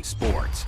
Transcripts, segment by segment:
Sports.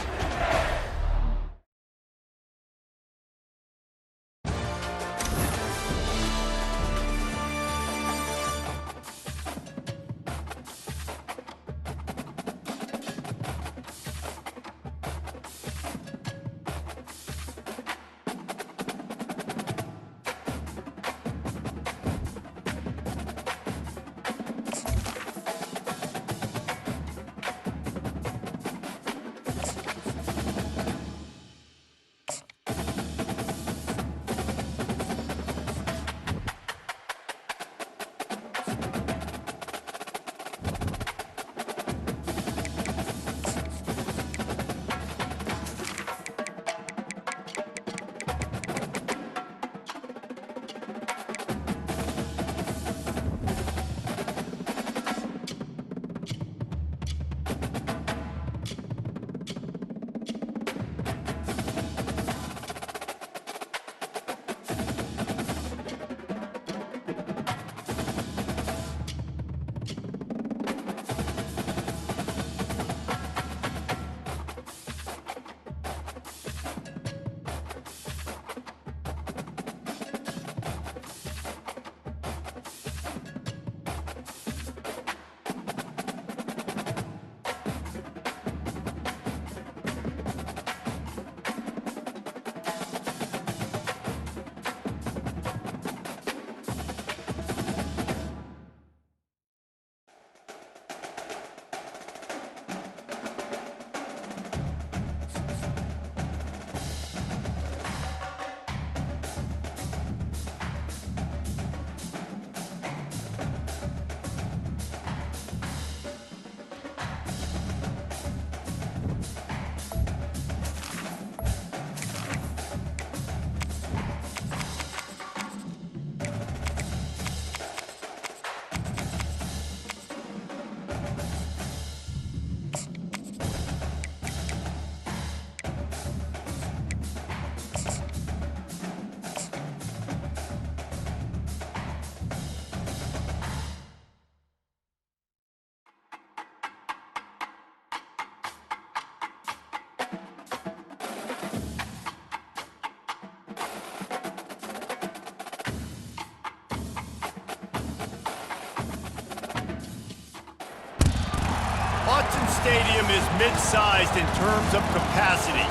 Autzen Stadium is mid-sized in terms of capacity.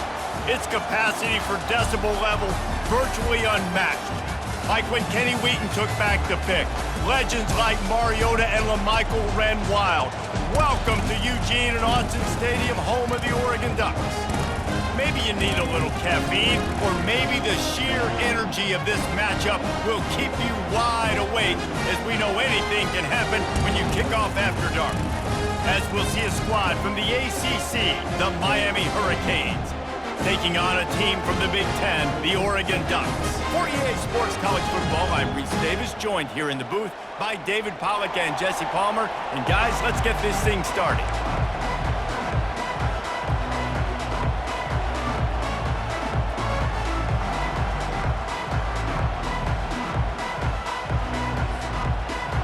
Its capacity for decibel level virtually unmatched. Like when Kenny Wheaton took back the pick, legends like Mariota and LaMichael ran wild. Welcome to Eugene and Autzen Stadium, home of the Oregon Ducks. Maybe you need a little caffeine, or maybe the sheer energy of this matchup will keep you wide awake, as we know anything can happen when you kick off after dark. As we'll see a squad from the ACC, the Miami Hurricanes, taking on a team from the Big Ten, the Oregon Ducks. For EA Sports College Football, I'm Reese Davis, joined here in the booth by David Pollack and Jesse Palmer. And guys, let's get this thing started.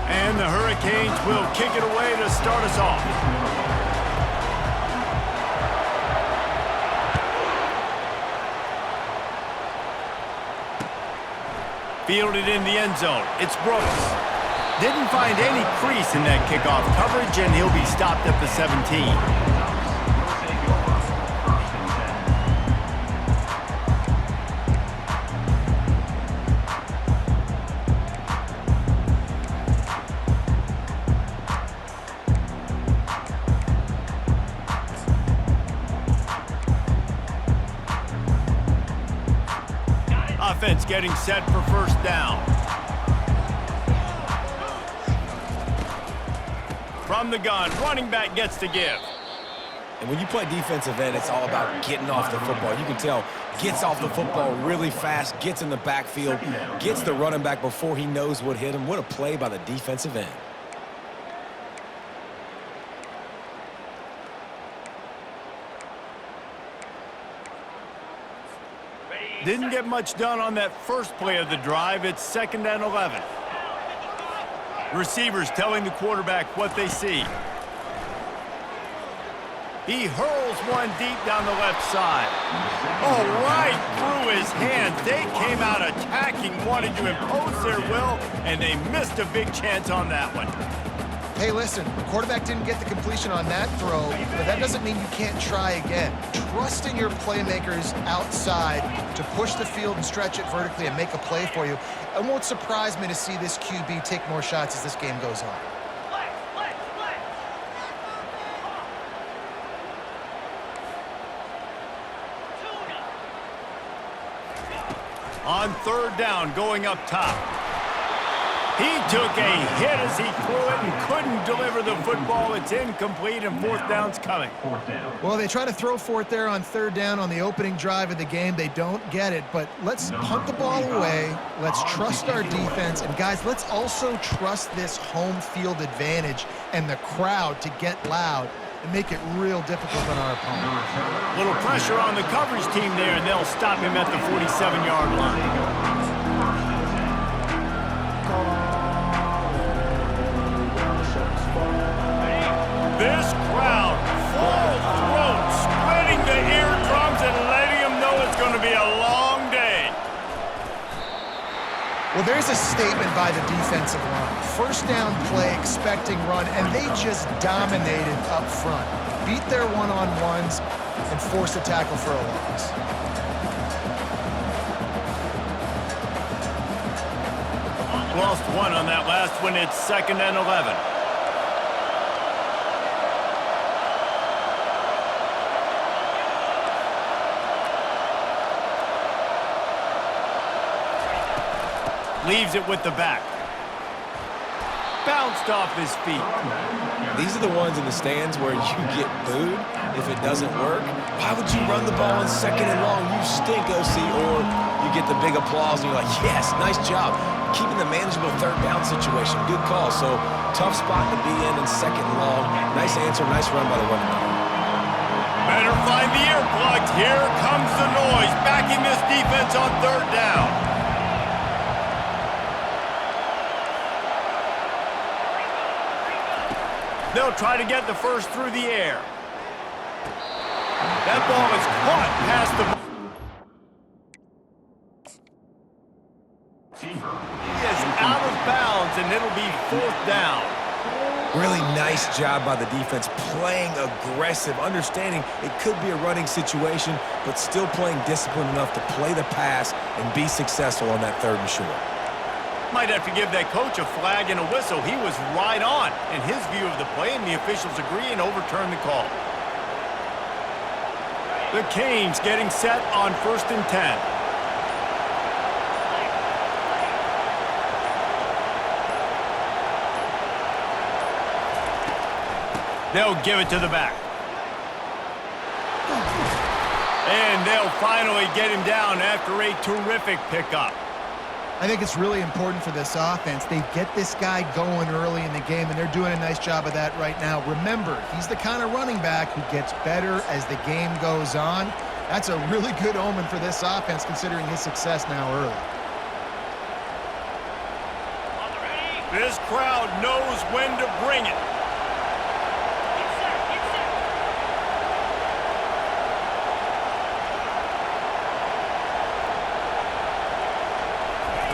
And the Hurricanes will kick it away to start us off. Fielded in the end zone. It's Brooks. Didn't find any crease in that kickoff coverage, and he'll be stopped at the 17. Offense getting set for first down. From the gun, running back gets to give. And when you play defensive end, it's all about getting off the football. You can tell, gets off the football really fast, gets in the backfield, gets the running back before he knows what hit him. What a play by the defensive end. Didn't get much done on that first play of the drive. It's 2nd and 11. Receivers telling the quarterback what they see. He hurls one deep down the left side. Oh, right through his hands. They came out attacking, wanted to impose their will, and they missed a big chance on that one. Hey, listen, the quarterback didn't get the completion on that throw, but that doesn't mean you can't try again. Trust in your playmakers outside to push the field and stretch it vertically and make a play for you. It won't surprise me to see this QB take more shots as this game goes on. On third down, going up top. He took a hit as he threw it and couldn't deliver the football. It's incomplete, and fourth down's coming. Well, they try to throw for it there on third down on the opening drive of the game. They don't get it, but let's punt the ball away. Let's trust our defense. And, guys, let's also trust this home field advantage and the crowd to get loud and make it real difficult on our opponent. Little pressure on the coverage team there, and they'll stop him at the 47-yard line. This crowd, full throat, splitting the eardrums and letting them know it's going to be a long day. Well, there's a statement by the defensive line. First down play, expecting run, and they just dominated up front. Beat their one-on-ones and forced a tackle for a loss. Lost one on that last one. It's 2nd and 11. Leaves it with the back. Bounced off his feet. These are the ones in the stands where you get booed if it doesn't work. Why would you run the ball in 2nd and long? You stink, OC. Or you get the big applause and you're like, yes, nice job. Keeping the manageable third down situation. Good call. So tough spot to be in 2nd and long. Nice answer, nice run by the running back. Better find the earplugs. Here comes the noise. Backing this defense on third down. They'll try to get the first through the air. That ball is caught past the... He is out of bounds, and it'll be 4th down. Really nice job by the defense, playing aggressive, understanding it could be a running situation, but still playing disciplined enough to play the pass and be successful on that 3rd and short. Might have to give that coach a flag and a whistle. He was right on in his view of the play, and the officials agree and overturn the call. The Canes getting set on 1st and 10. They'll give it to the back. And they'll finally get him down after a terrific pickup. I think it's really important for this offense. They get this guy going early in the game, and they're doing a nice job of that right now. Remember, he's the kind of running back who gets better as the game goes on. That's a really good omen for this offense, considering his success now early. This crowd knows when to bring it.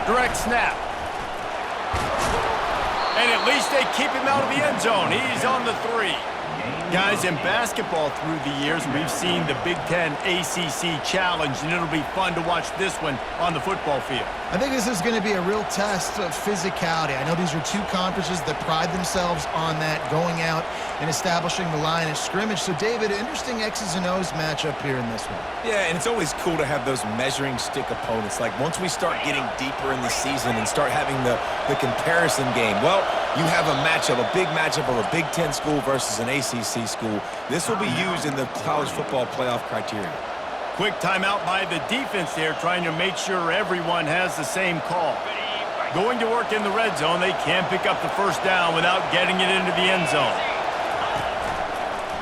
Direct snap. And at least they keep him out of the end zone. He's on the 3. Guys, in basketball through the years, we've seen the Big Ten ACC Challenge, and it'll be fun to watch this one on the football field. I think this is going to be a real test of physicality. I know these are two conferences that pride themselves on that, going out and establishing the line of scrimmage. So, David, interesting X's and O's matchup here in this one. Yeah, and it's always cool to have those measuring stick opponents. Like, once we start getting deeper in the season and start having the comparison game, well, you have a matchup, a big matchup of a Big Ten school versus an ACC school. This will be used in the college football playoff criteria. Quick timeout by the defense there, trying to make sure everyone has the same call. Going to work in the red zone, they can't pick up the first down without getting it into the end zone.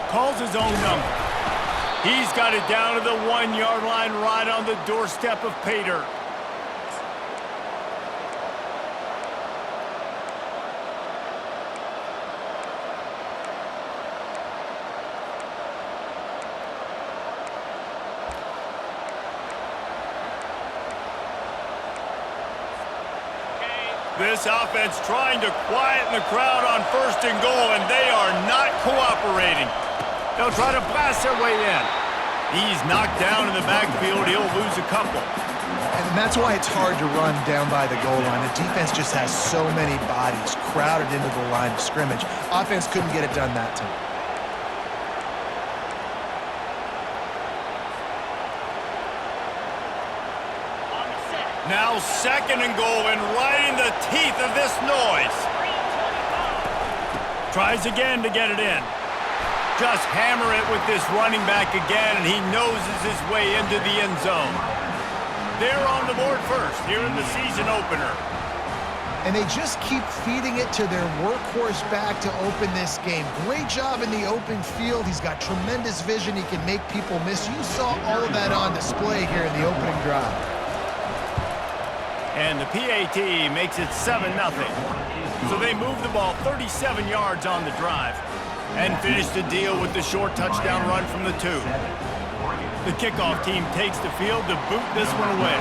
Calls his own number. He's got it down to the 1-yard line, right on the doorstep of pay dirt. This offense trying to quieten the crowd on 1st and goal, and they are not cooperating. They'll try to blast their way in. He's knocked down in the backfield. He'll lose a couple. And that's why it's hard to run down by the goal line. The defense just has so many bodies crowded into the line of scrimmage. Offense couldn't get it done that time. Now 2nd and goal, and right in the teeth of this noise. Tries again to get it in. Just hammer it with this running back again, and he noses his way into the end zone. They're on the board first here in the season opener. And they just keep feeding it to their workhorse back to open this game. Great job in the open field. He's got tremendous vision. He can make people miss. You saw all of that on display here in the opening drive. And the PAT makes it 7-0. So they move the ball 37 yards on the drive and finish the deal with the short touchdown run from the 2. The kickoff team takes the field to boot this one away.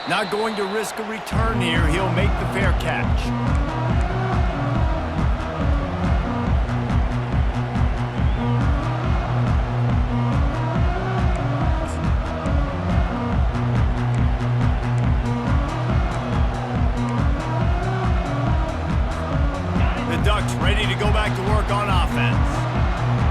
Not going to risk a return here. He'll make the fair catch. Ready to go back to work on offense.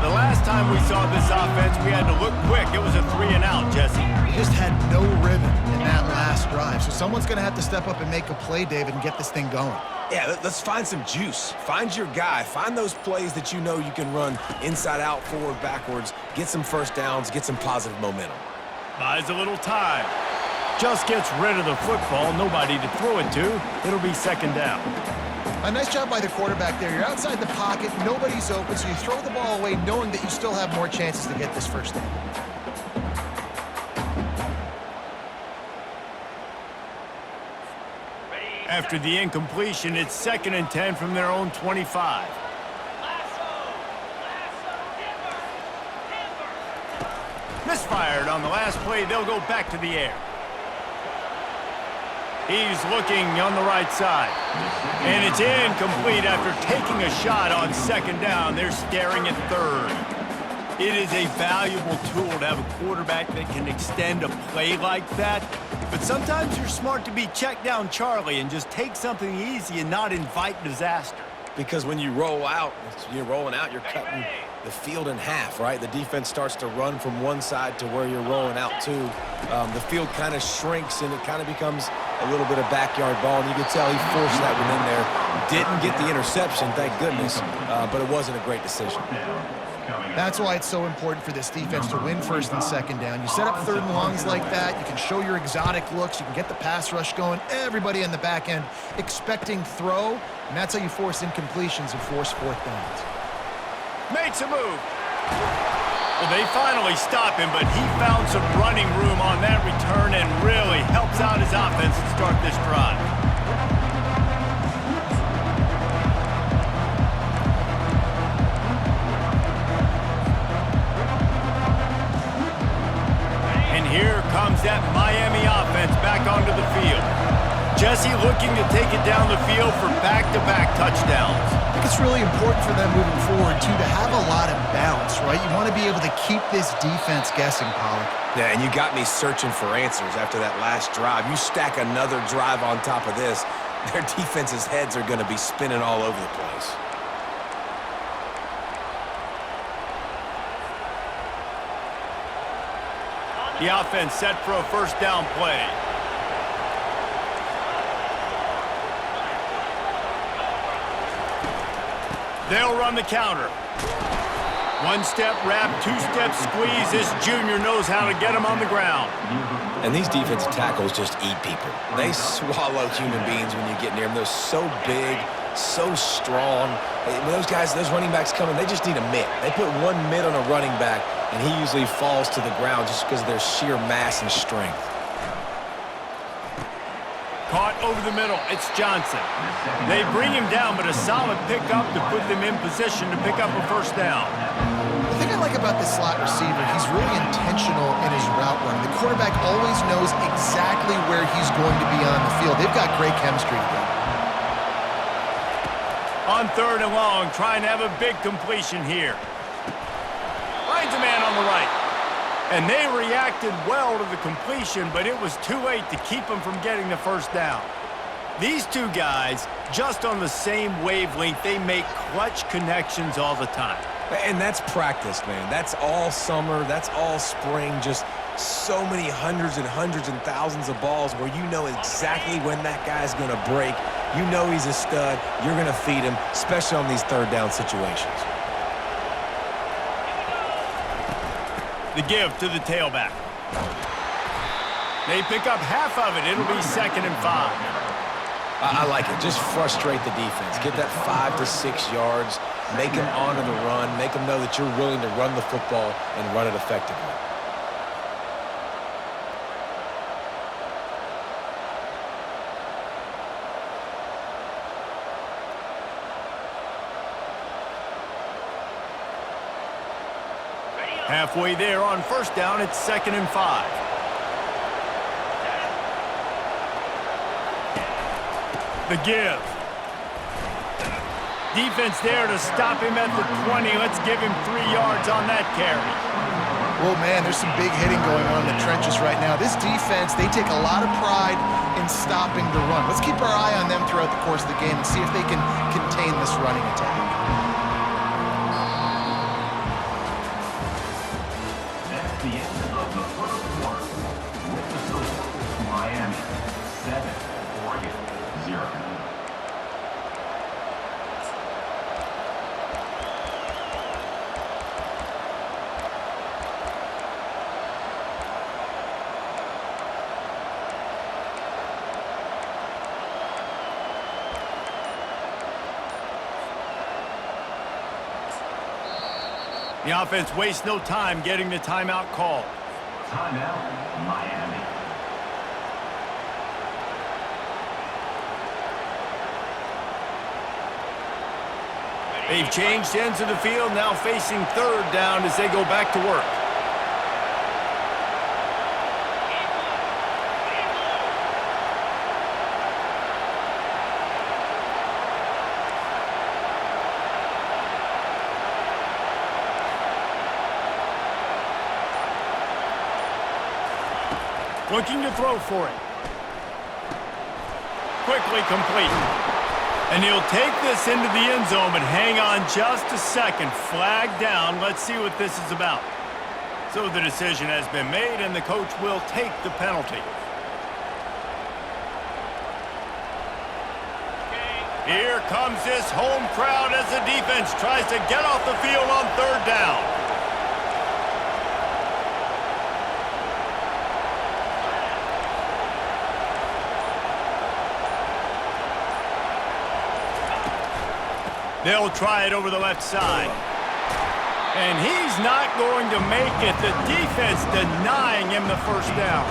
The last time we saw this offense, we had to look quick. It was a 3-and-out, Jesse. We just had no rhythm in that last drive. So someone's going to have to step up and make a play, David, and get this thing going. Yeah, let's find some juice. Find your guy. Find those plays that you know you can run inside out, forward, backwards. Get some first downs. Get some positive momentum. Buys a little time. Just gets rid of the football. Nobody to throw it to. It'll be 2nd down. A nice job by the quarterback there. You're outside the pocket, nobody's open, so you throw the ball away knowing that you still have more chances to get this first down. After the incompletion, it's 2nd and 10 from their own 25. Misfired on the last play. They'll go back to the air. He's looking on the right side. And it's incomplete after taking a shot on 2nd down. They're staring at 3rd. It is a valuable tool to have a quarterback that can extend a play like that. But sometimes you're smart to be check down Charlie and just take something easy and not invite disaster. Because when you roll out, you're rolling out, you're cutting the field in half, right? The defense starts to run from one side to where you're rolling out to. The field kind of shrinks and it kind of becomes a little bit of backyard ball, and you can tell he forced that one in there. Didn't get the interception, thank goodness, but it wasn't a great decision. That's why it's so important for this defense to win 1st and 2nd down. You set up 3rd and longs like that, you can show your exotic looks, you can get the pass rush going, everybody in the back end expecting throw, and that's how you force incompletions and force 4th downs. Makes a move. Well, they finally stop him, but he found some running room on that return and really helps out his offense to start this drive. And here comes that Miami offense back onto the field. Jesse looking to take it down the field for back-to-back touchdowns. I think it's really important for them moving forward, too, to have a lot of balance, right? You want to be able to keep this defense guessing, Pollack. Yeah, and you got me searching for answers after that last drive. You stack another drive on top of this, their defense's heads are going to be spinning all over the place. The offense set for a 1st down play. They'll run the counter. 1-step wrap, 2-step squeeze. This junior knows how to get him on the ground. And these defensive tackles just eat people. They swallow human beings when you get near them. They're so big, so strong. When those guys, those running backs come in, they just need a mitt. They put one mitt on a running back, and he usually falls to the ground just because of their sheer mass and strength. Caught over the middle. It's Johnson. They bring him down, but a solid pickup to put them in position to pick up a first down. The thing I like about this slot receiver, he's really intentional in his route running. The quarterback always knows exactly where he's going to be on the field. They've got great chemistry together. On 3rd and long, trying to have a big completion here. Finds a man on the right. And they reacted well to the completion, but it was too late to keep them from getting the first down. These two guys, just on the same wavelength, they make clutch connections all the time. And that's practice, man. That's all summer. That's all spring. Just so many hundreds and thousands of balls where you know exactly when that guy's going to break. You know he's a stud. You're going to feed him, especially on these 3rd down situations. The give to the tailback. They pick up half of it. It'll be 2nd and 5. I like it. Just frustrate the defense. Get that 5 to 6 yards. Make them honor the run. Make them know that you're willing to run the football and run it effectively. Halfway there on 1st down, it's 2nd and 5. The give. Defense there to stop him at the 20. Let's give him 3 yards on that carry. Well, man, there's some big hitting going on in the trenches right now. This defense, they take a lot of pride in stopping the run. Let's keep our eye on them throughout the course of the game and see if they can contain this running attack. The end of the first quarter with the score, Miami 7, Oregon 0. The offense wastes no time getting the timeout called. Timeout, Miami. They've changed ends of the field, now facing 3rd down as they go back to work. Looking to throw for it. Quickly complete. And he'll take this into the end zone, but hang on just a second. Flag down. Let's see what this is about. So the decision has been made, and the coach will take the penalty. Here comes this home crowd as the defense tries to get off the field on 3rd down. They'll try it over the left side. And he's not going to make it. The defense denying him the first down.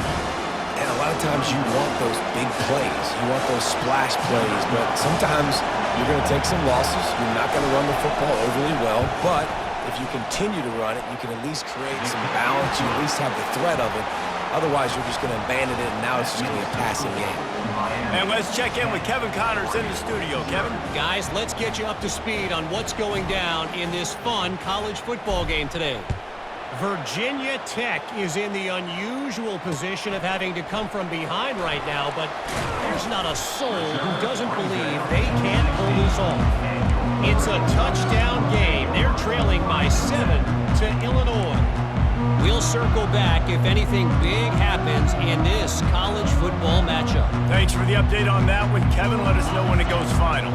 And a lot of times you want those big plays. You want those splash plays. But sometimes you're going to take some losses. You're not going to run the football overly well. But if you continue to run it, you can at least create some balance. You at least have the threat of it. Otherwise, you're just going to abandon it, and now it's just going to be a passing game. And let's check in with Kevin Connors in the studio. Kevin? Guys, let's get you up to speed on what's going down in this fun college football game today. Virginia Tech is in the unusual position of having to come from behind right now, but there's not a soul who doesn't believe they can't pull this off. It's a touchdown game. They're trailing by 7 to Illinois. We'll circle back if anything big happens in this college football matchup. Thanks for the update on that one, Kevin. Let us know when it goes final.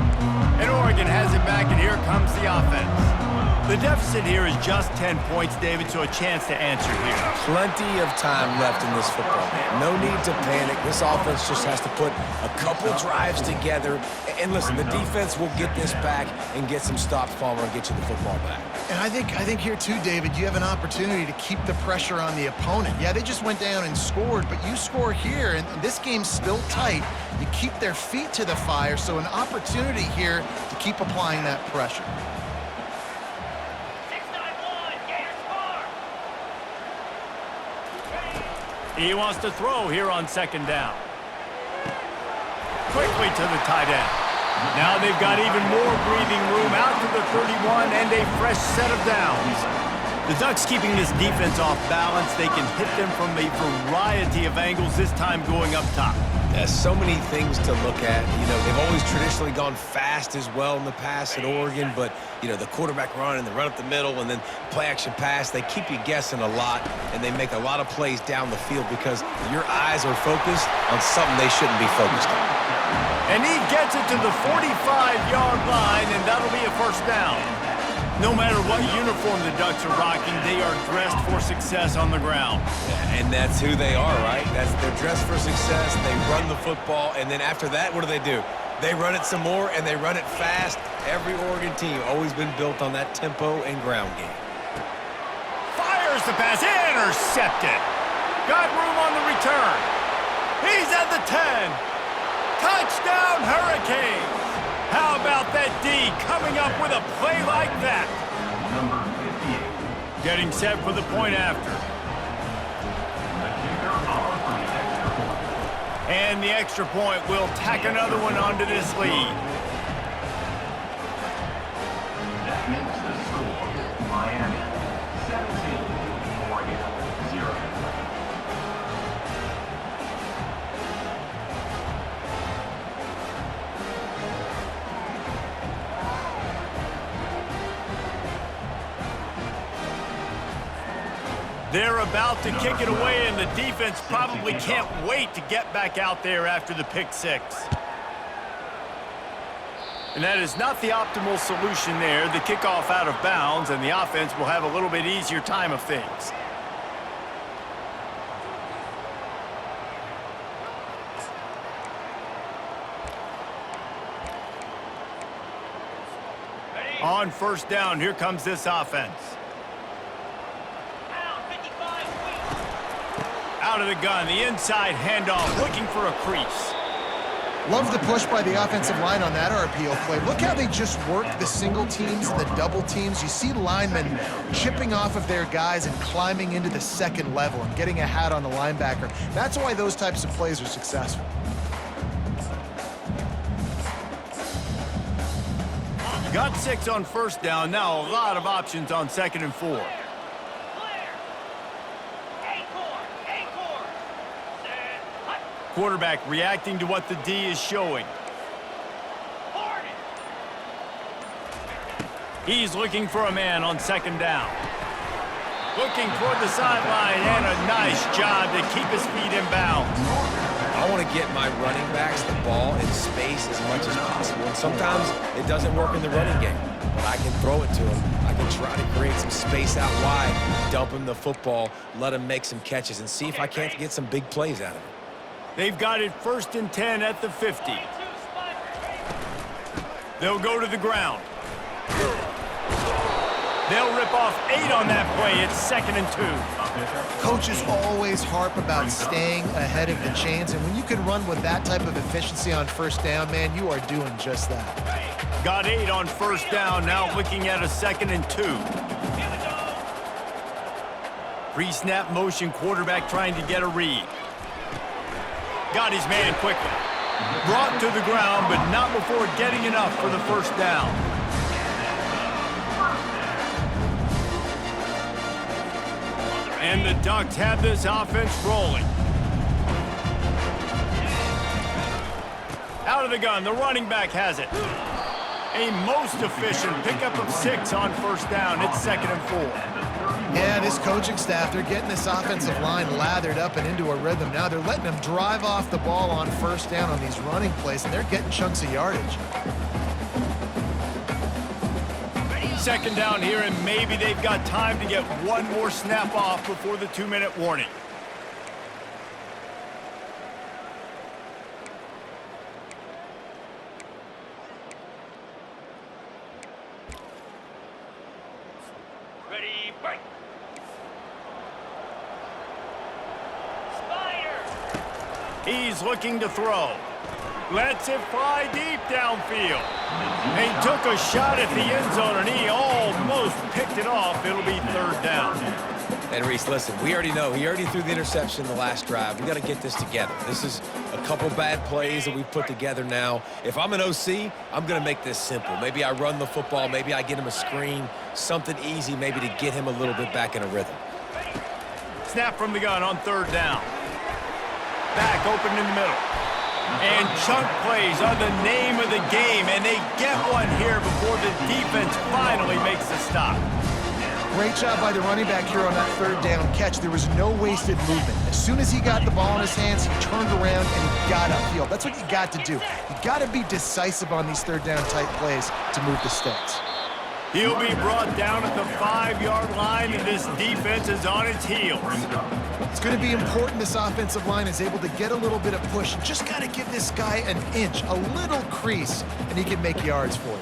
And Oregon has it back, and here comes the offense. The deficit here is just 10 points, David, so a chance to answer here. Plenty of time left in this football game. No need to panic. This offense just has to put a couple drives together. And listen, the defense will get this back and get some stops, Palmer, and get you the football back. And I think here too, David, you have an opportunity to keep the pressure on the opponent. Yeah, they just went down and scored, but you score here, and this game's still tight. You keep their feet to the fire, so an opportunity here to keep applying that pressure. He wants to throw here on second down. Quickly to the tight end. Now they've got even more breathing room out to the 31 and a fresh set of downs. The Ducks keeping this defense off balance. They can hit them from a variety of angles, this time going up top. There's so many things to look at. You know, they've always traditionally gone fast as well in the past at Oregon, but, you know, the quarterback run and the run up the middle and then play action pass, they keep you guessing a lot, and they make a lot of plays down the field because your eyes are focused on something they shouldn't be focused on. And he gets it to the 45-yard line, and that'll be a first down. No matter what uniform the Ducks are rocking, they are dressed for success on the ground. Yeah, and that's who they are, right? They're dressed for success. They run the football, and then after that, what do? They run it some more, and they run it fast. Every Oregon team always been built on that tempo and ground game. Fires the pass, intercepted. Got room on the return. He's at the 10. Touchdown, Hurricanes. How about that D coming up with a play like that? Number 58. Getting set for the point after. The kicker off for the extra point. And the extra point will tack another one onto this lead. That makes the score Miami 17, Oregon 0. They're about to kick it away, and the defense probably can't wait to get back out there after the pick six. And that is not the optimal solution there. The kickoff out of bounds, and the offense will have a little bit easier time of things. On first down, here comes this offense. Out of the gun, the inside handoff, looking for a crease. Love the push by the offensive line on that RPO play. Look how they just work the single teams and the double teams. You see linemen chipping off of their guys and climbing into the second level and getting a hat on the linebacker. That's why those types of plays are successful. Got 6 on first down. Now a lot of options on second and 4. Quarterback reacting to what the D is showing. He's looking for a man on second down. Looking toward the sideline, and a nice job to keep his feet in bounds. I want to get my running backs the ball in space as much as possible. And sometimes it doesn't work in the running game, but I can throw it to him. I can try to create some space out wide, dump him the football, let him make some catches, and see if I can't get some big plays out of him. They've got it 1st and 10 at the 50. They'll go to the ground. They'll rip off 8 on that play. It's 2nd and 2. Coaches always harp about staying ahead of the chains, and when you can run with that type of efficiency on first down, man, you are doing just that. Got 8 on first down, now looking at a 2nd and 2. Pre-snap motion, quarterback trying to get a read. Got his man quickly. Brought to the ground, but not before getting enough for the first down. And the Ducks have this offense rolling. Out of the gun, the running back has it. A most efficient pickup of 6 on first down. It's 2nd and 4. Yeah, this coaching staff, they're getting this offensive line lathered up and into a rhythm. Now they're letting them drive off the ball on first down on these running plays, and they're getting chunks of yardage. Second down here, and maybe they've got time to get one more snap off before the 2-minute warning. Ready, break. He's looking to throw. Lets it fly deep downfield. He took a shot at the end zone, and he almost picked it off. It'll be third down. And Reese, listen, we already know. He already threw the interception the last drive. We got to get this together. This is a couple bad plays that we've put together now. If I'm an OC, I'm going to make this simple. Maybe I run the football. Maybe I get him a screen. Something easy maybe to get him a little bit back in a rhythm. Snap from the gun on third down. Back open in the middle. And chunk plays are the name of the game, and they get one here before the defense finally makes the stop. Great job by the running back here on that third down catch. There was no wasted movement. As soon as he got the ball in his hands, he turned around and he got upfield. That's what you got to do. You got to be decisive on these third down type plays to move the sticks. He'll be brought down at the 5-yard line, and this defense is on its heels. It's going to be important this offensive line is able to get a little bit of push. Just got to give this guy an inch, a little crease, and he can make yards for you.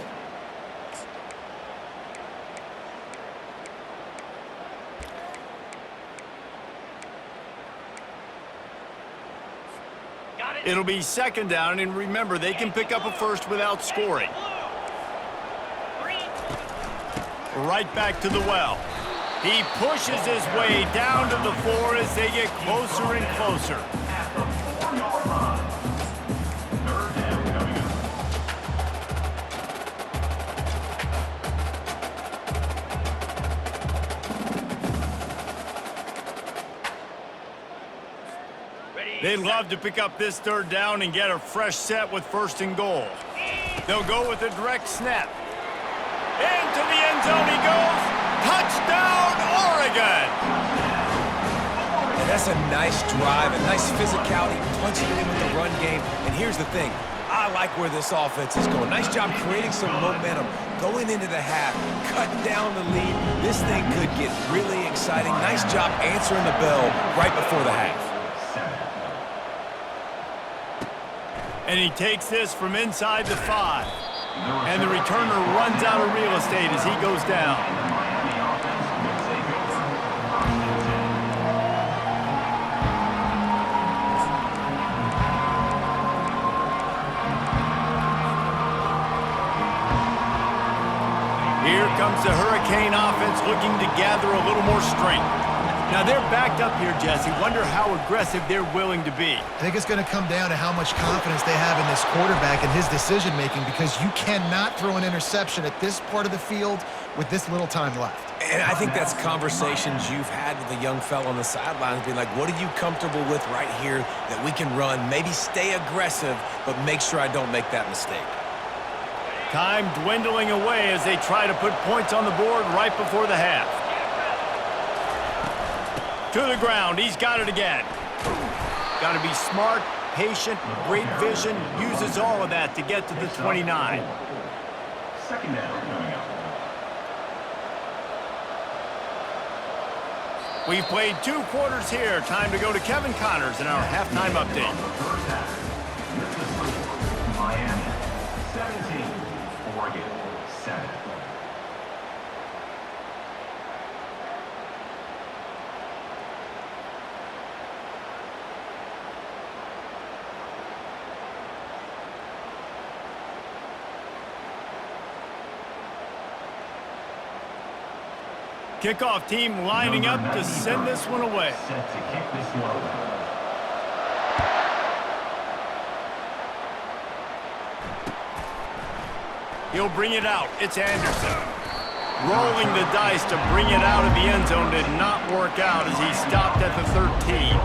It'll be second down, and remember, they can pick up a first without scoring. Right back to the well. He pushes his way down to the 4 as they get closer and closer. They'd love to pick up this third down and get a fresh set with first and goal. They'll go with a direct snap. Into the end zone he goes. Touchdown, Oregon! And that's a nice drive, a nice physicality, punching it in with the run game. And here's the thing. I like where this offense is going. Nice job creating some momentum, going into the half, cutting down the lead. This thing could get really exciting. Nice job answering the bell right before the half. And he takes this from inside the 5. And the returner runs out of real estate as he goes down. Here comes the Hurricane offense looking to gather a little more strength. Now they're backed up here, Jesse. Wonder how aggressive they're willing to be. I think it's going to come down to how much confidence they have in this quarterback and his decision-making, because you cannot throw an interception at this part of the field with this little time left. And I think that's conversations you've had with the young fella on the sidelines, being like, what are you comfortable with right here that we can run? Maybe stay aggressive, but make sure I don't make that mistake. Time dwindling away as they try to put points on the board right before the half. To the ground, he's got it again. Got to be smart, patient, great vision, uses all of that to get to the 29. Second down coming up. We've played 2 quarters here. Time to go to Kevin Connors in our halftime update. This is Miami 17, Oregon 7. Kickoff team lining up to send this one away. Set to kick this one away. He'll bring it out. It's Anderson. Rolling the dice to bring it out of the end zone did not work out as he stopped at the 13.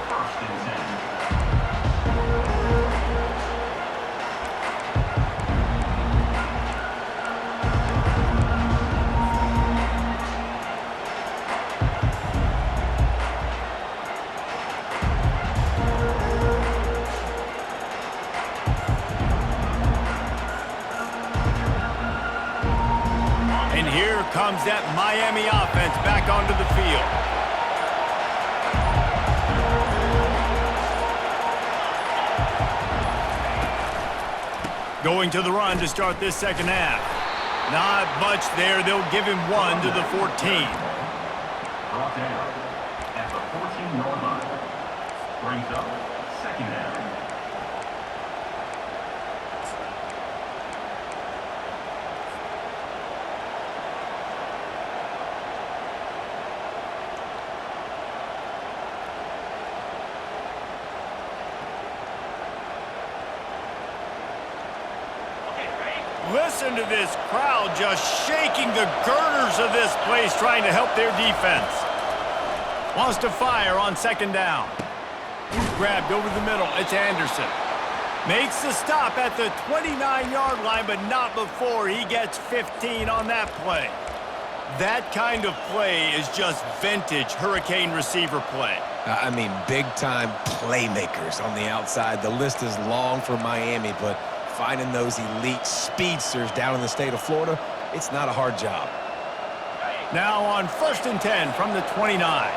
First and 10. that Miami offense back onto the field. Going to the run to start this second half. Not much there. They'll give him 1 to the 14. Brought down at the 14-yard line. Brings up second down. Listen to this crowd just shaking the girders of this place trying to help their defense. Wants to fire on second down. Grabbed over the middle. It's Anderson. Makes the stop at the 29-yard line, but not before he gets 15 on that play. That kind of play is just vintage Hurricane receiver play. I mean, big-time playmakers on the outside. The list is long for Miami, but finding those elite speedsters down in the state of Florida, it's not a hard job. Now on 1st and 10 from the 29.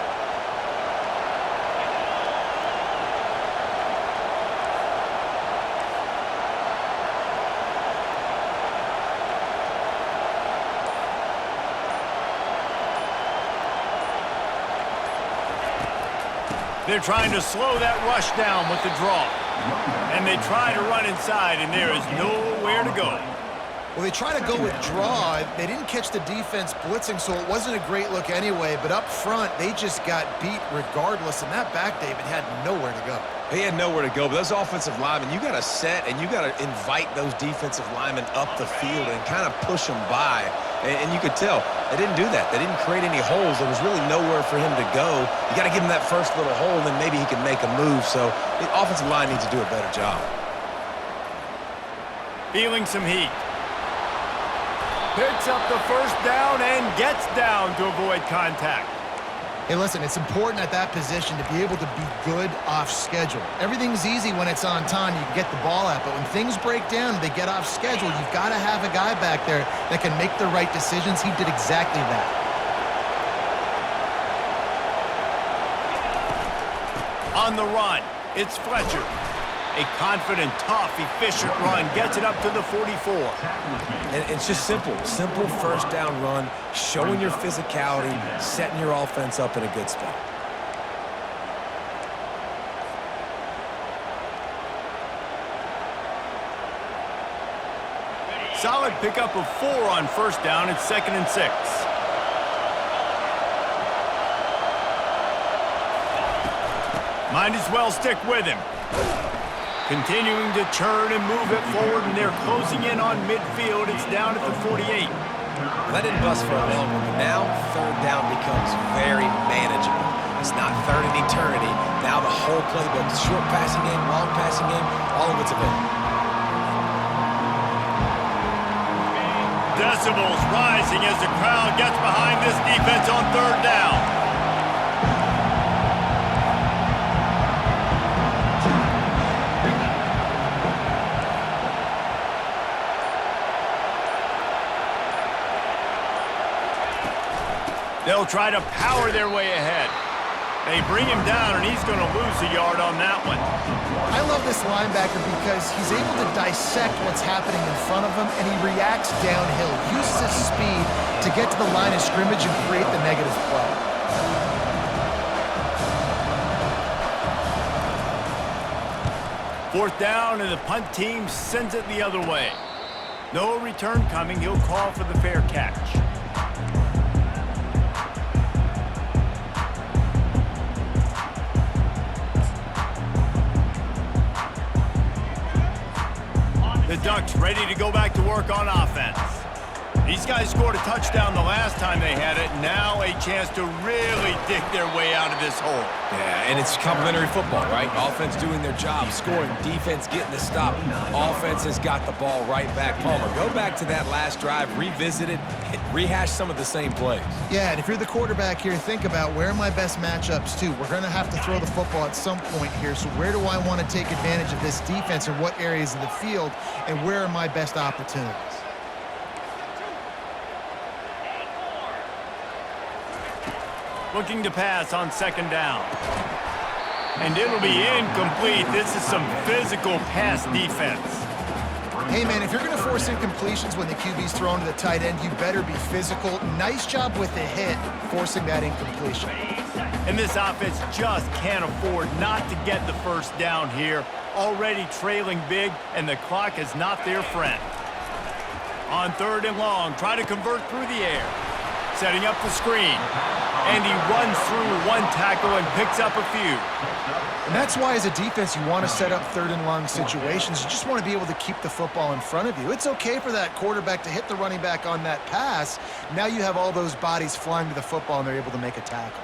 They're trying to slow that rush down with the draw. And they try to run inside, and there is nowhere to go. Well, they try to go with draw. They didn't catch the defense blitzing, so it wasn't a great look anyway. But up front, they just got beat regardless. And that back, David, had nowhere to go. He had nowhere to go, but those offensive linemen, you got to set and you got to invite those defensive linemen up the field and kind of push them by. And you could tell they didn't do that. They didn't create any holes. There was really nowhere for him to go. You got to give him that first little hole, and then maybe he can make a move. So the offensive line needs to do a better job. Feeling some heat. Picks up the first down and gets down to avoid contact. Hey, listen, it's important at that position to be able to be good off schedule. Everything's easy when it's on time. You can get the ball out, but when things break down and they get off schedule, you've got to have a guy back there that can make the right decisions. He did exactly that. On the run, it's Fletcher. A confident, tough, efficient run gets it up to the 44. And it's just simple first down run, showing your physicality, setting your offense up in a good spot. Solid pickup of 4 on first down. It's 2nd and 6. Might as well stick with him. Continuing to turn and move it forward, and they're closing in on midfield. It's down at the 48. That didn't bust for a long one, but now third down becomes very manageable. It's not third in eternity. Now the whole playbook, short passing game, long passing game, all of it's available. Decibels rising as the crowd gets behind this defense on third down. They'll try to power their way ahead. They bring him down, and he's going to lose a yard on that one. I love this linebacker because he's able to dissect what's happening in front of him, and he reacts downhill, uses his speed to get to the line of scrimmage and create the negative play. Fourth down, and the punt team sends it the other way. No return coming. He'll call for the fair catch. The Ducks ready to go back to work on offense. These guys scored a touchdown the last time they had it. Now a chance to really dig their way out of this hole. Yeah, and it's complimentary football, right? Offense doing their job, scoring, defense getting the stop. Offense has got the ball right back. Palmer, go back to that last drive, revisit it, rehash some of the same plays. Yeah, and if you're the quarterback here, think about where are my best matchups too. We're going to have to throw the football at some point here, so where do I want to take advantage of this defense and what areas of the field, and where are my best opportunities? Looking to pass on second down. And it'll be incomplete. This is some physical pass defense. Hey, man, if you're going to force incompletions when the QB's thrown to the tight end, you better be physical. Nice job with the hit, forcing that incompletion. And this offense just can't afford not to get the first down here. Already trailing big, and the clock is not their friend. On third and long, try to convert through the air. Setting up the screen. And he runs through one tackle and picks up a few. And that's why, as a defense, you want to set up third and long situations. You just want to be able to keep the football in front of you. It's okay for that quarterback to hit the running back on that pass. Now you have all those bodies flying to the football, and they're able to make a tackle.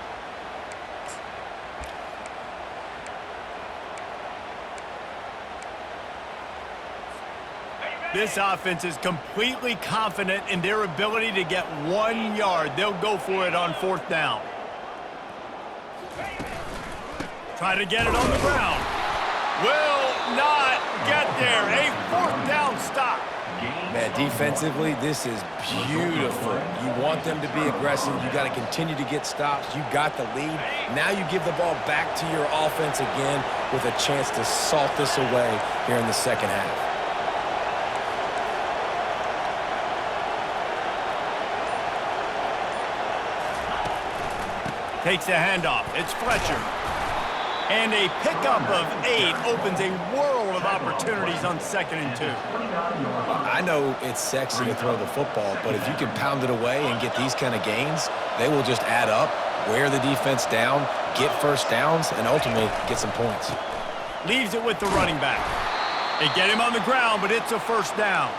This offense is completely confident in their ability to get 1 yard. They'll go for it on fourth down. Try to get it on the ground. Will not get there. A fourth down stop. Man, defensively, this is beautiful. You want them to be aggressive. You got to continue to get stops. You got the lead. Now you give the ball back to your offense again with a chance to salt this away here in the second half. Takes the handoff. It's Fletcher. And a pickup of 8 opens a world of opportunities on 2nd and 2. I know it's sexy to throw the football, but if you can pound it away and get these kind of gains, they will just add up, wear the defense down, get first downs, and ultimately get some points. Leaves it with the running back. They get him on the ground, but it's a first down.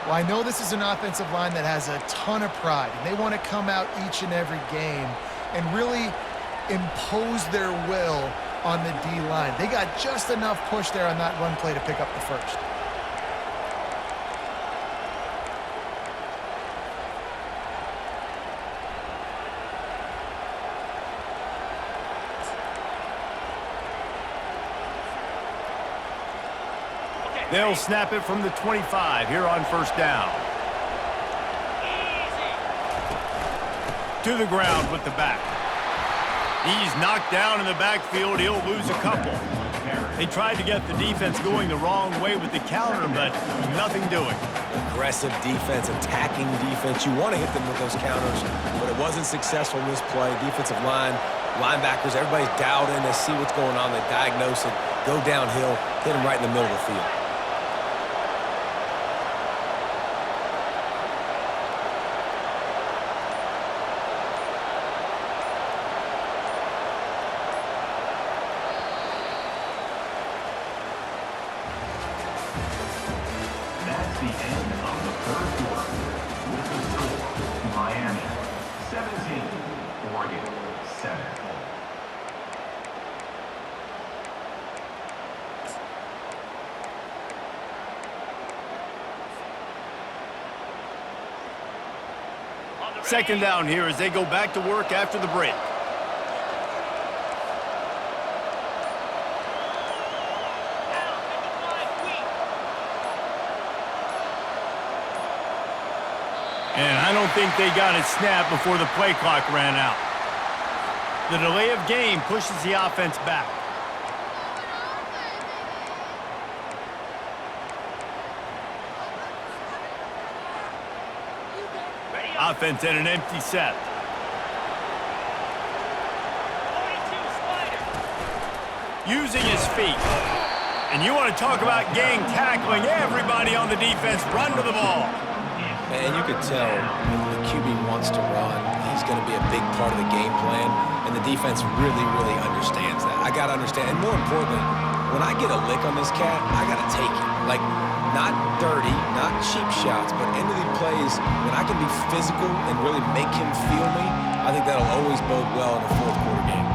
Well, I know this is an offensive line that has a ton of pride, and they want to come out each and every game and really impose their will on the D-line. They got just enough push there on that run play to pick up the first. They'll snap it from the 25 here on first down. To the ground with the back. He's knocked down in the backfield. He'll lose a couple. They tried to get the defense going the wrong way with the counter, but nothing doing. Aggressive defense, attacking defense. You want to hit them with those counters, but it wasn't successful in this play. Defensive line, linebackers, everybody's dialed in. They see what's going on. They diagnose it, go downhill, hit them right in the middle of the field. That's the end of the third quarter. With the score, Miami 17, Oregon 7. Second down here as they go back to work after the break. And I don't think they got it snapped before the play clock ran out. The delay of game pushes the offense back. Offense at an empty set. Using his feet. And you want to talk about gang tackling. Everybody on the defense run to the ball. Man, you could tell the QB wants to run. He's going to be a big part of the game plan, and the defense really, really understands that. I got to understand, and more importantly, when I get a lick on this cat, I got to take it. Like, not dirty, not cheap shots, but into the plays, when I can be physical and really make him feel me, I think that'll always bode well in a fourth quarter game.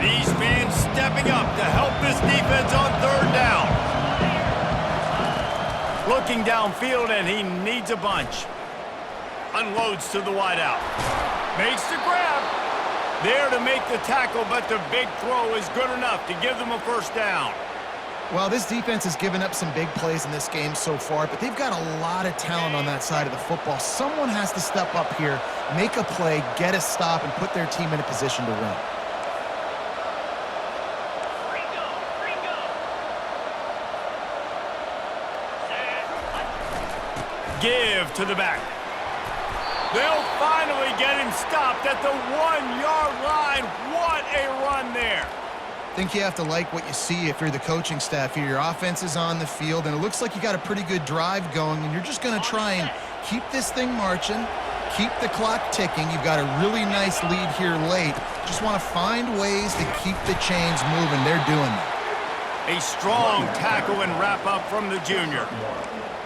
These fans stepping up to help this defense on third down. Looking downfield, and he needs a bunch. Unloads to the wideout. Makes the grab. There to make the tackle, but the big throw is good enough to give them a first down. Well, this defense has given up some big plays in this game so far, but they've got a lot of talent on that side of the football. Someone has to step up here, make a play, get a stop, and put their team in a position to win. Give to the back. They'll finally get him stopped at the 1-yard line. What a run there. I think you have to like what you see if you're the coaching staff here. Your offense is on the field, and it looks like you got a pretty good drive going, and you're just going to try and keep this thing marching, keep the clock ticking. You've got a really nice lead here late. Just want to find ways to keep the chains moving. They're doing that. A strong tackle and wrap up from the junior.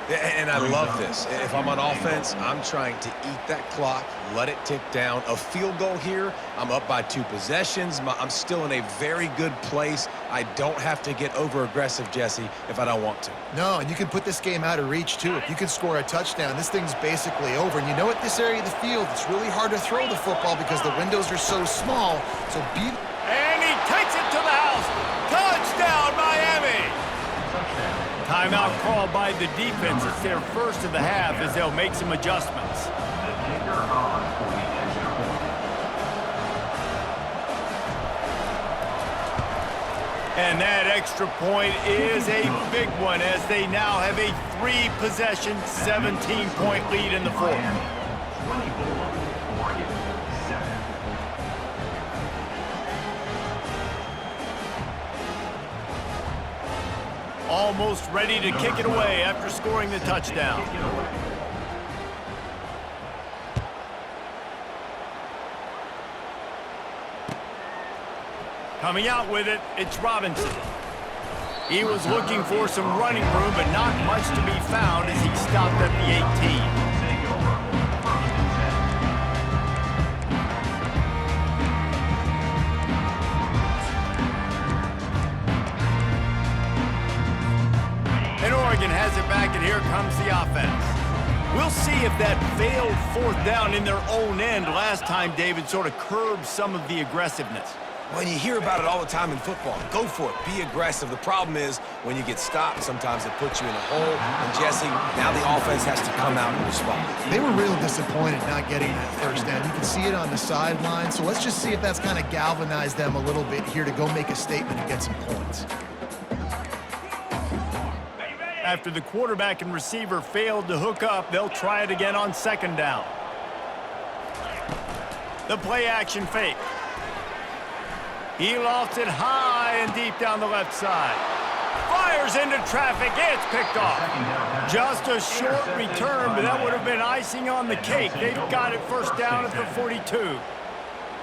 And I love this. If I'm on offense, I'm trying to eat that clock, let it tick down. A field goal here, I'm up by 2 possessions. I'm still in a very good place. I don't have to get over-aggressive, Jesse, if I don't want to. No, and you can put this game out of reach, too. If you can score a touchdown, this thing's basically over. And you know, at this area of the field, it's really hard to throw the football because the windows are so small. So And he takes it to the house. Touchdown, Miami! Timeout called by the defense. It's their first of the half as they'll make some adjustments. The kicker on for the extra point. And that extra point is a big one as they now have a 3-possession, 17-point lead in the fourth. Miami, 24, Oregon, 7. Almost ready to kick it away after scoring the touchdown. Coming out with it, it's Robinson. He was looking for some running room, but not much to be found as he stopped at the 18. And Oregon has it back, and here comes the offense. We'll see if that failed 4th down in their own end last time, David, sort of curbed some of the aggressiveness. Well, you hear about it all the time in football. Go for it. Be aggressive. The problem is when you get stopped, sometimes it puts you in a hole. And, Jesse, now the offense has to come out and respond. They were real disappointed not getting that first down. You can see it on the sideline. So let's just see if that's kind of galvanized them a little bit here to go make a statement and get some points. After the quarterback and receiver failed to hook up, they'll try it again on 2nd down. The play-action fake. He lofts it high and deep down the left side. Fires into traffic. It's picked off. Just a short return, but that would have been icing on the cake. They've got it 1st down at the 42.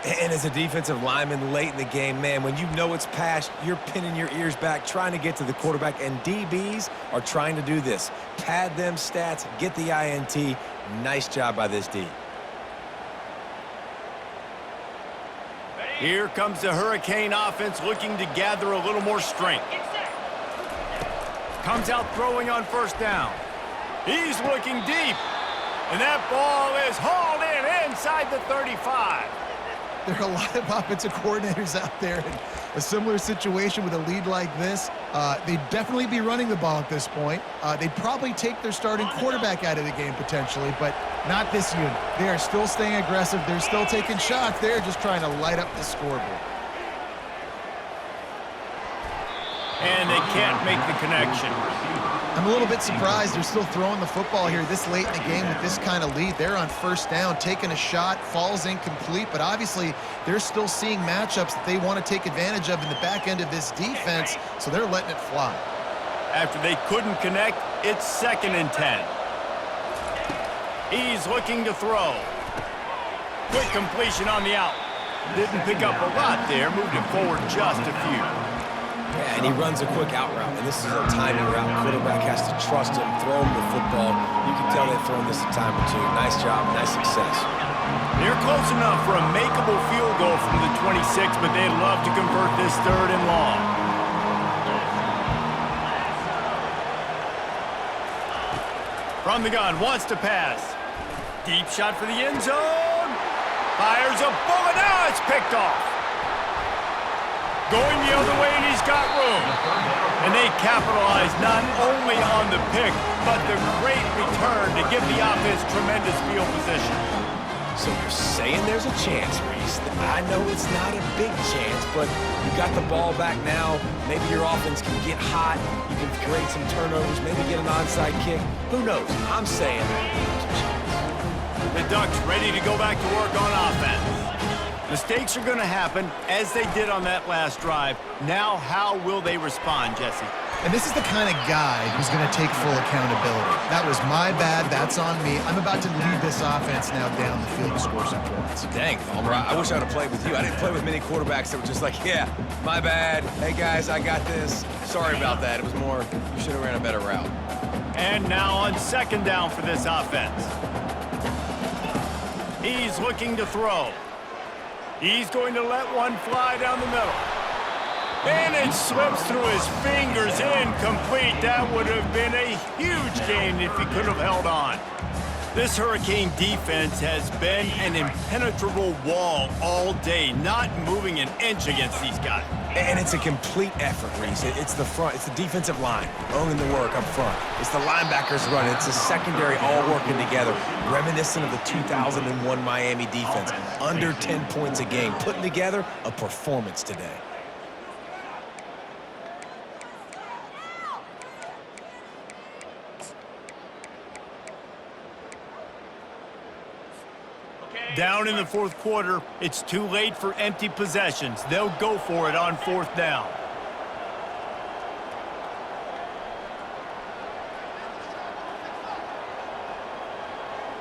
And as a defensive lineman late in the game, man, when you know it's past, you're pinning your ears back, trying to get to the quarterback, and DBs are trying to do this. Pad them stats, get the INT. Nice job by this D. Here comes the Hurricane offense looking to gather a little more strength. Comes out throwing on 1st down. He's looking deep. And that ball is hauled in inside the 35. There are a lot of offensive coordinators out there in a similar situation with a lead like this. They'd definitely be running the ball at this point. They'd probably take their starting quarterback out of the game potentially, but not this unit. They are still staying aggressive. They're still taking shots. They're just trying to light up the scoreboard. And they can't make the connection. I'm a little bit surprised they're still throwing the football here this late in the game with this kind of lead. They're on 1st down, taking a shot, falls incomplete, but obviously they're still seeing matchups that they want to take advantage of in the back end of this defense, so they're letting it fly. After they couldn't connect, it's 2nd and 10. He's looking to throw. Quick completion on the out. Didn't pick up a lot there, moved it forward just a few. Yeah, and he runs a quick out route, and this is a timing route. Quarterback has to trust him, throw him the football. You can tell they've thrown this a time or two. Nice job, nice success. They're close enough for a makeable field goal from the 26, but they'd love to convert this 3rd and long. From the gun, wants to pass. Deep shot for the end zone. Fires a bullet. Now it's picked off. Going the other way, and he's got room. And they capitalize not only on the pick, but the great return to give the offense tremendous field position. So you're saying there's a chance, Reese. I know it's not a big chance, but you got the ball back now. Maybe your offense can get hot. You can create some turnovers, maybe get an onside kick. Who knows? I'm saying there's a chance. The Ducks ready to go back to work on offense. Mistakes are going to happen, as they did on that last drive. Now, how will they respond, Jesse? And this is the kind of guy who's going to take full accountability. That was my bad. That's on me. I'm about to lead this offense now down the field to score some points. Dang, Palmer, I wish I would have played with you. I didn't play with many quarterbacks that were just like, yeah, my bad. Hey, guys, I got this. Sorry about that. It was more, you should have ran a better route. And now on second down for this offense. He's looking to throw. He's going to let one fly down the middle. And it slips through his fingers, incomplete. That would have been a huge gain if he could have held on. This Hurricane defense has been an impenetrable wall all day, not moving an inch against these guys. And it's a complete effort, Reese. It's the front. It's the defensive line owning the work up front. It's the linebackers running. It's the secondary all working together, reminiscent of the 2001 Miami defense. Under 10 points a game, putting together a performance today. Down in the fourth quarter, it's too late for empty possessions. They'll go for it on fourth down.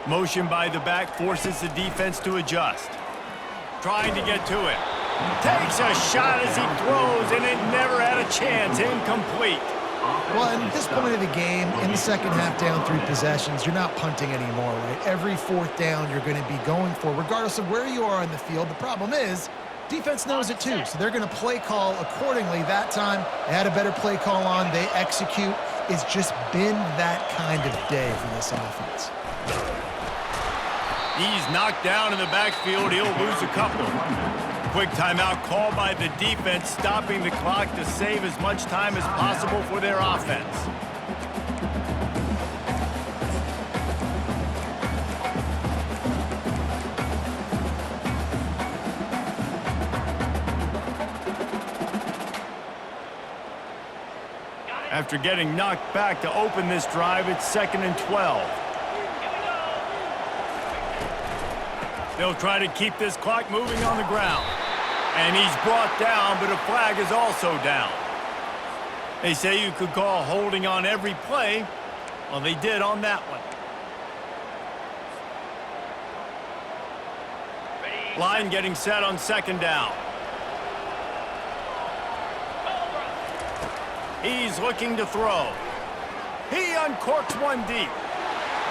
Motion by the back forces the defense to adjust. Trying to get to it. Takes a shot as he throws, and it never had a chance. Incomplete. Well, at this point of the game, in the second half down 3 possessions, you're not punting anymore, right? Every fourth down you're going to be going for, regardless of where you are on the field. The problem is, defense knows it too, so they're going to play call accordingly. That time, they had a better play call on. They execute. It's just been that kind of day for this offense. He's knocked down in the backfield. He'll lose a couple. Quick timeout called by the defense, stopping the clock to save as much time as possible for their offense. After getting knocked back to open this drive, it's 2nd and 12. They'll try to keep this clock moving on the ground. And he's brought down, but a flag is also down. They say you could call holding on every play. Well, they did on that one. Line getting set on second down. He's looking to throw. He uncorks one deep.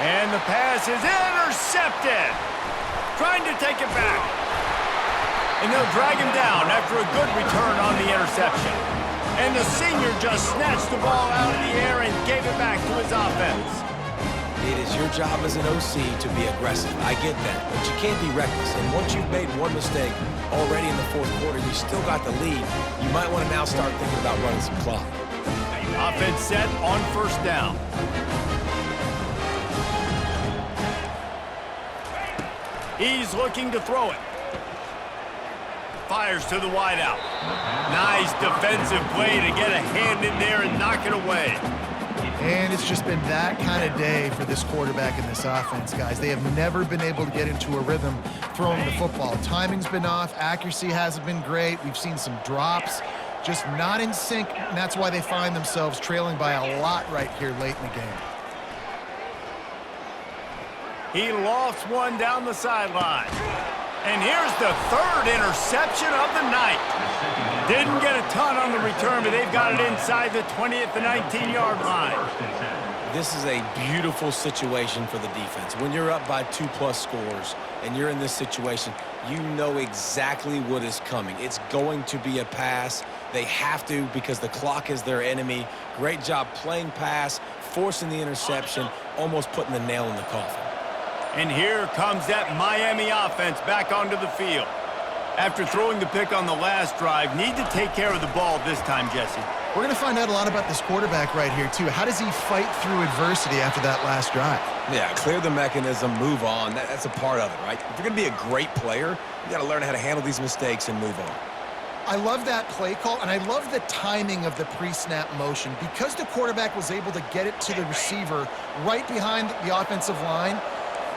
And the pass is intercepted. Trying to take it back. And they'll drag him down after a good return on the interception. And the senior just snatched the ball out of the air and gave it back to his offense. It is your job as an OC to be aggressive. I get that, but you can't be reckless. And once you've made one mistake already in the fourth quarter, you still got the lead. You might want to now start thinking about running some clock. Offense set on first down. He's looking to throw it. Fires to the wideout. Nice defensive play to get a hand in there and knock it away. And it's just been that kind of day for this quarterback and this offense, guys. They have never been able to get into a rhythm throwing the football. Timing's been off. Accuracy hasn't been great. We've seen some drops. Just not in sync, and that's why they find themselves trailing by a lot right here late in the game. He lofts one down the sideline. And here's the third interception of the night. Didn't get a ton on the return, but they've got it inside the 20 at the 19-yard line. This is a beautiful situation for the defense. When you're up by 2+ scores and you're in this situation, you know exactly what is coming. It's going to be a pass. They have to because the clock is their enemy. Great job playing pass, forcing the interception, almost putting the nail in the coffin. And here comes that Miami offense back onto the field. After throwing the pick on the last drive, need to take care of the ball this time, Jesse. We're going to find out a lot about this quarterback right here, too. How does he fight through adversity after that last drive? Yeah, clear the mechanism, move on. That's a part of it, right? If you're going to be a great player, you got to learn how to handle these mistakes and move on. I love that play call, and I love the timing of the pre-snap motion. Because the quarterback was able to get it to the receiver right behind the offensive line,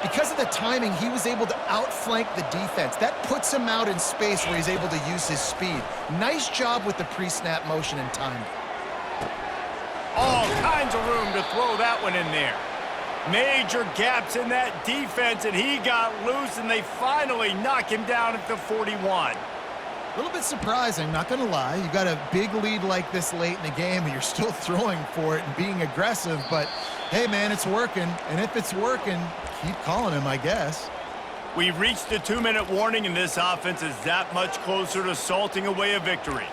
because of the timing, he was able to outflank the defense. That puts him out in space where he's able to use his speed. Nice job with the pre-snap motion and timing. All kinds of room to throw that one in there. Major gaps in that defense, and he got loose, and they finally knock him down at the 41. A little bit surprising, not going to lie. You got a big lead like this late in the game, and you're still throwing for it and being aggressive. But, hey, man, it's working. And if it's working, keep calling him, I guess. We've reached the 2-minute warning, and this offense is that much closer to salting away a victory.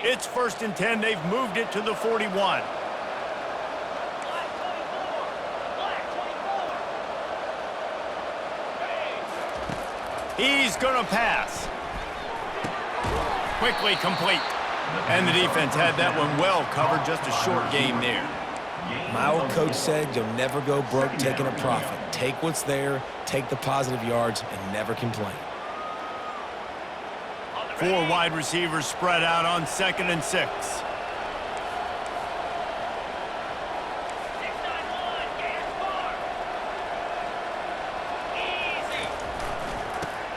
It's 1st and 10. They've moved it to the 41. He's going to pass. Quickly complete. And the defense had that one well covered. Just a short game there. My old coach said you'll never go broke taking a profit. Take what's there, take the positive yards, and never complain. 4 wide receivers spread out on 2nd and 6.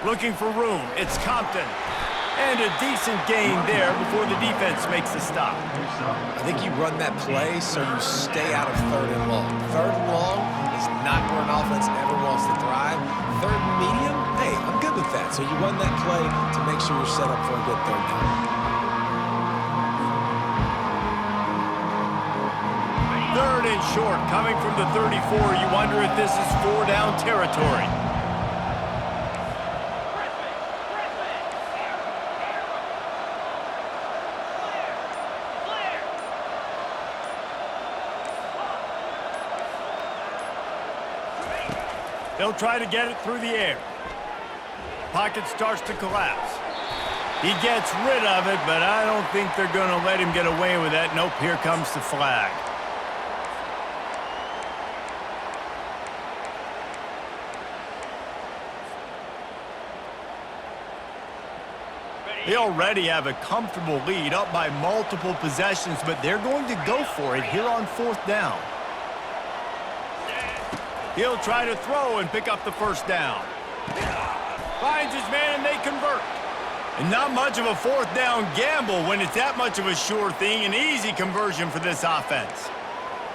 Looking for room. It's Compton. And a decent gain there before the defense makes the stop. I think you run that play so you stay out of 3rd and long. 3rd and long is not where an offense ever wants to thrive. 3rd and medium, hey, I'm good with that. So you run that play to make sure you're set up for a good 3rd down. Third and short, coming from the 34. You wonder if this is 4-down territory. They'll try to get it through the air. Pocket starts to collapse. He gets rid of it, but I don't think they're going to let him get away with that. Nope, here comes the flag. They already have a comfortable lead, up by multiple possessions, but they're going to go for it here on 4th down. He'll try to throw and pick up the 1st down. Finds his man and they convert. And not much of a 4th down gamble when it's that much of a sure thing, an easy conversion for this offense.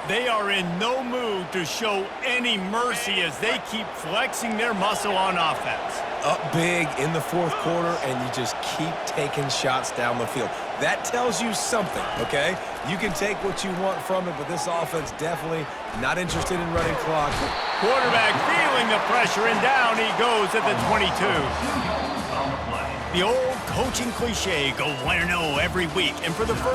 They are in no mood to show any mercy as they keep flexing their muscle on offense. Up big in the 4th quarter, and you just keep taking shots down the field. That tells you something, okay? You can take what you want from it, but this offense definitely not interested in running clock. Quarterback feeling the pressure, and down he goes at the 22. The old coaching cliche, go 1-0 every week, and for the first